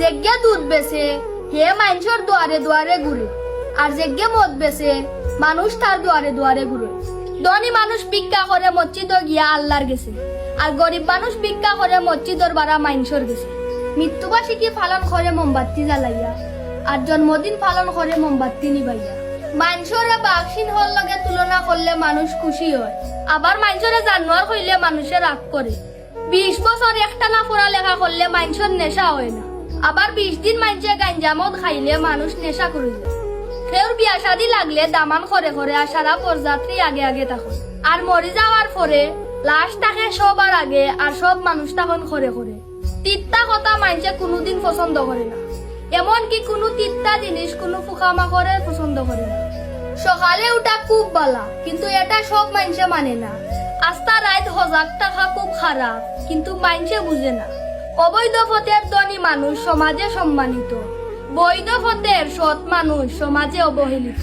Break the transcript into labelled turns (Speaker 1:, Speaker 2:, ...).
Speaker 1: যেগে দুধ বেছে হে মানুষের দুয়ারে দুয়ারে ঘুরে, আর যেগে মদ বেছে মানুষ তার দুয়ারে দুয়ারে ঘুরে। ধনী মানুষ ভিক্ষা করে মসজিদ গিয়া আল্লাহর গেছে, আর গরিব মানুষ ভিক্ষা করে মসজিদর বাড়া মানুষের গেছে। মৃত্যুবার্ষিকী পালন করে মোমবাতি জ্বালাইয়া, আর জন্মদিন পালন করে মোমবাতি নিবাইয়া। মানুষরে বাক্সিন হল লগে তুলনা করলে মানুষ খুশি হয়, আবার মানুষরে জানোয়ার হইলে মানুষে রাগ করে। 20 বছর একটানা পড়ালেখা করলে মানুষের নেশা হয় না, আবার 20 দিন মানুষে গাঞ্জা মদ খাইলে মানুষ নেশা করে যায়। কেউর বিয়া শাদী লাগলে দামান করে করে আর সারা পরযাত্রী আগে আগে তখন, আর মরে যাওয়ার পরে লাশ থাকে সবার আগে, আর সব মানুষ তখন করে করে। তিত্তা কথা মানুষে কোনোদিন পছন্দ করে না, এমনকি কোনো তিত্তা জিনিস কোনো পোকামাকড়ে পছন্দ করে না। সকালে উঠা খুব বালা, কিন্তু এটা সব মানুষে মানে না। আস্তা রাত সজাগ থাকা খুব খারাপ, কিন্তু মানুষে বুঝে না। অবৈধ পথের ধনী মানুষ সমাজে সম্মানিত, বৈধ পথের সৎ মানুষ সমাজে অবহেলিত।